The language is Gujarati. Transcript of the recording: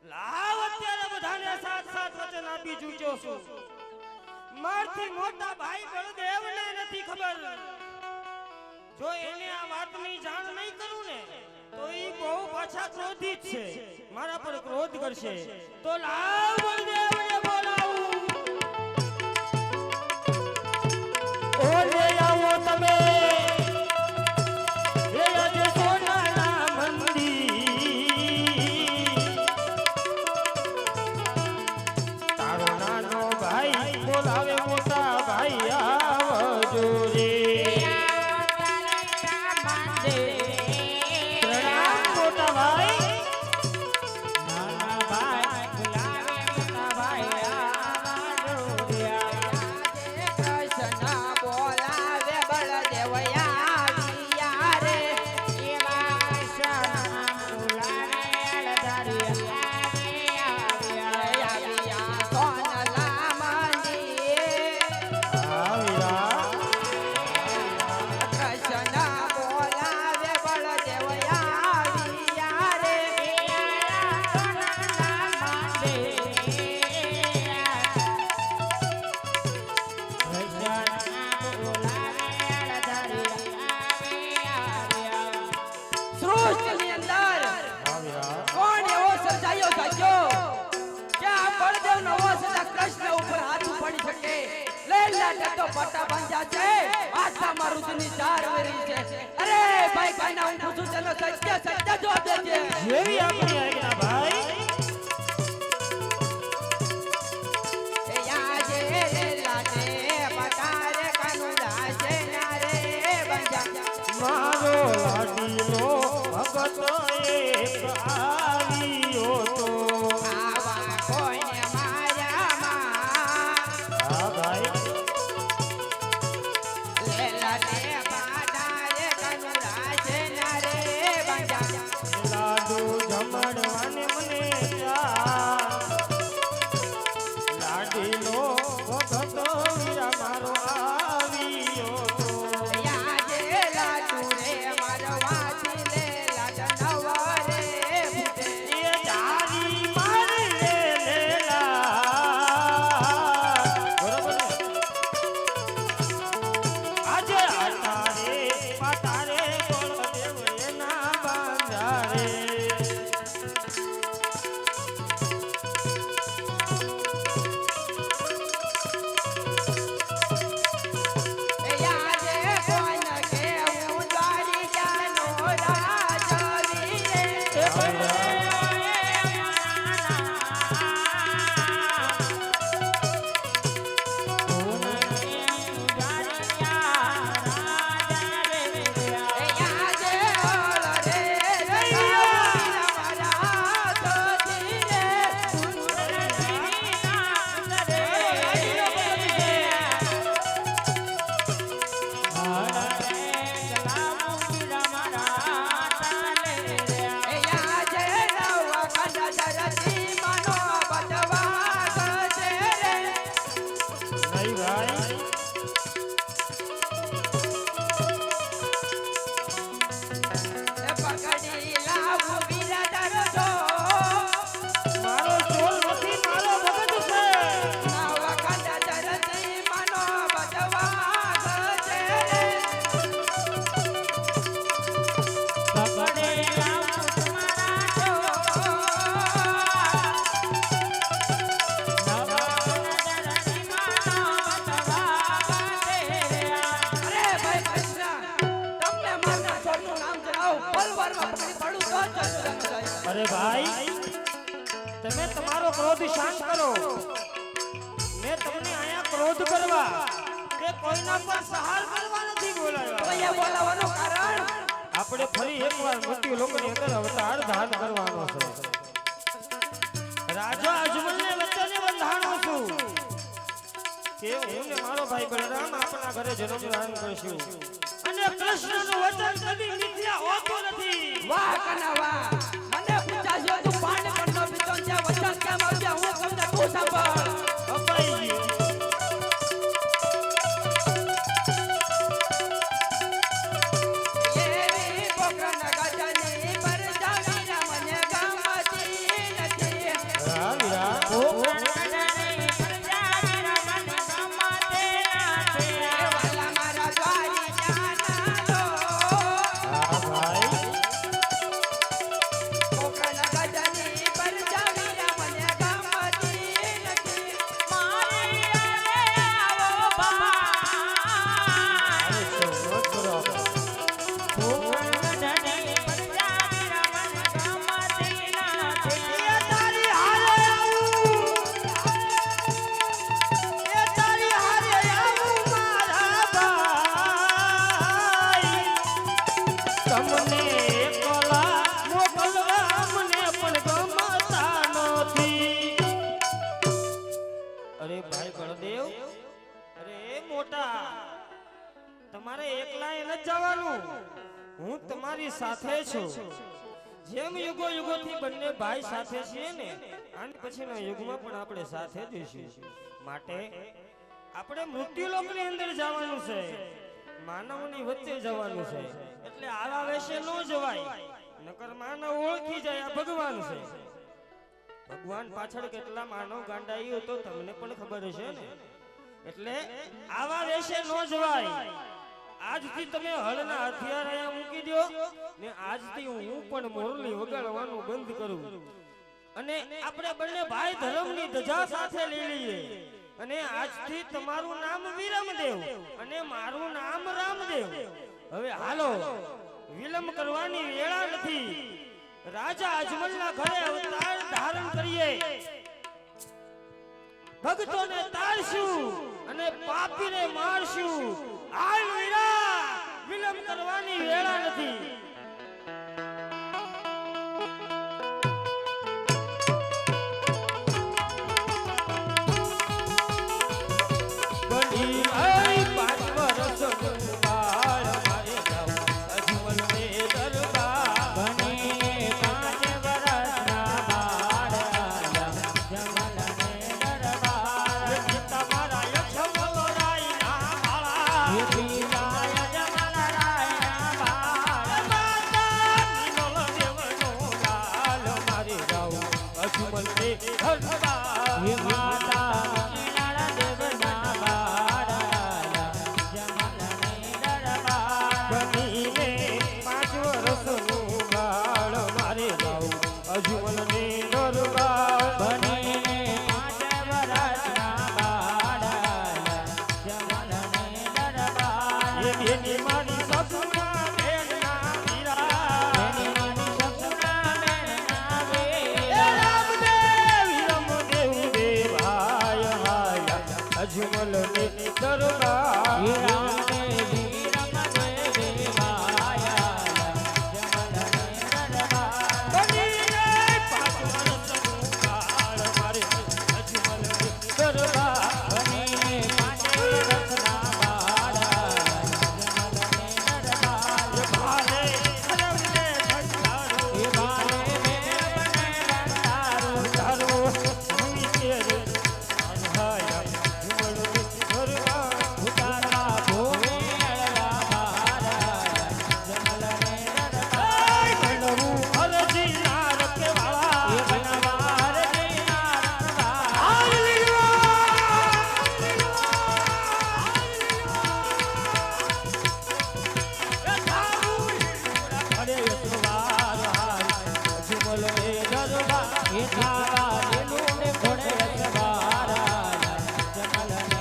લાવ અત્યારે બધાને સાથ સાથ વચન આપી ચૂક્યો છું મારથી મોટા ભાઈ બળદેવને નથી ખબર જો એને આ વાતની જાણ નહીં કરું ને તો ઈ બહુ પાછા ક્રોધિત છે મારા પર ક્રોધ કરશે તો લાવ બળદેવને બોલાવું ઓલે આવો તમે પટ્ટા બાંધ્યા છે આખા મારુતિની ચાર વેરી છે અરે ભાઈ કાના હું પૂછું ચલો સત્ય સત્ય જો દેજે જેવી આપણી આજ્ઞા ભાઈ એ યાજે રે લાટે પટારે કાનુ લાજે નારે બંજા મારો લાડીનો ભગત એક આવ્યો તો આવા કોઈને માર્યા માં હા ભાઈ જમણવાને મને લાડીનો ભગત વીરા મારો આવ્યો તો યાજે લાડુ રે મારો વાસી લે લાડ નવરે ફૂટે એ જારી મારી લે લેલા બરોબર આજે આતારે પાતારે બળદેવ એના બાંધારે અરે ભાઈ તમે તમારો ક્રોધ શાંત કરો મેં તમને આયા ક્રોધ કરવા કે કોઈના પર સહાર કરવા નથી બોલાવ્યા બોલાવવાનું કારણ આપણે ફરી એકવાર મૃત્યુ લોકની અંદર અવતાર ધારણ કરવાનો છે રાજા અજમલને વચ્ચે બંધાણો છું કે હું ને મારો ભાઈ બલરામ આપણા ઘરે જન્મ ગ્રહણ કરશું અને કૃષ્ણનું વચન કદી મિથ્યા હોતું નથી વાહ કના વાહ મને પૂછાજો તું પાણી પણ ન પીતો ત્યાં વચન કેમ આવ્યા હું તમને તું સાંભળ અપાઈ એવી પોકન ગજની પર જાવીના મને ગમતી નથી મોટા તમારે એકલાએ ન જવાનું, હું તમારી સાથે છું. જેમ યુગો યુગોથી બંને ભાઈ સાથે છીએ ને, આની પછીના યુગમાં પણ આપણે સાથે જ રહીશું. માટે આપણે મૃત્યુલોકની અંદર જવાનું છે, માનવની વચ્ચે જવાનું છે. એટલે આવા વેશે ન જવાય, નકર માનવ ઓળખી જાય આ ભગવાન છે. ભગવાન પાછળ કેટલા માનવ ગાંડાઈઓ તો તમને પણ ખબર હશે ને. એટલે આવા વેશે ન જવાય. આજથી તમે હળના હથિયાર અહીંયા મૂકી દો ને આજથી હું પણ મોરલી વગાડવાનું બંધ કરું અને આપણે બંને ભાઈ ધર્મની ધજા સાથે લઈ લઈએ. અને આજથી તમારું નામ વિરમદેવ અને મારું નામ રામદેવ. હવે હાલો, વિલંબ કરવાની વેળા નથી. રાજા અજમલના ઘરે અવતાર ધારણ કરીએ, ભક્તોને તારશું અને પાપીને મારશું. હાલ વીરા, વિલંબ કરવાની વેળા નથી. બની આઈ 5 વર્ષનું બાળ મારે જાઉં અજમલને દરબાર. બની 5 વર્ષના બાળ જમલને દરબાર. તમારા યક્ષમોરાઈના માળા પિતાય જમલરાયના બાળ. માતા નિમલ દેવનો લાલ મારે જાઉં અજમલને દરબાર. માતા મીનાળા દેવના બાળ જમલને દરબાર. બનીને 5 વર્ષનું બાળ મારે જાઉં અજમલને દરબાર. બનીને 5 વર્ષના બાળ જમલને દરબાર. એની મારી સસુના બેનના વીરા. એની માની સપના બેનના વીર. એ રામદેવ વિરમદેવ દેવાય હાય અજમલને દરબાર. રામદેવ વિરમદેવ વાયા જમલને દરબાર. બનીને 5 વર્ષનું બાળ મારે અજમલને દરબાર. બનીને 5 વર્ષના બાળ જમલને દરબાર. ભાલે ધરમને ઠઠારો એ બાલે મેળવને રંગારું. તારો ભૂમિ તેરે હાય અજમલને દરબાર. ઉતારા ભૂમિ અળવા ભાર જમલને દરબાર. બનવું અરજી ના રખવાળા. એ બનવાર જીના રંગવા. હાલ અરે યશવાર હાય અજમલને દરબાર. એ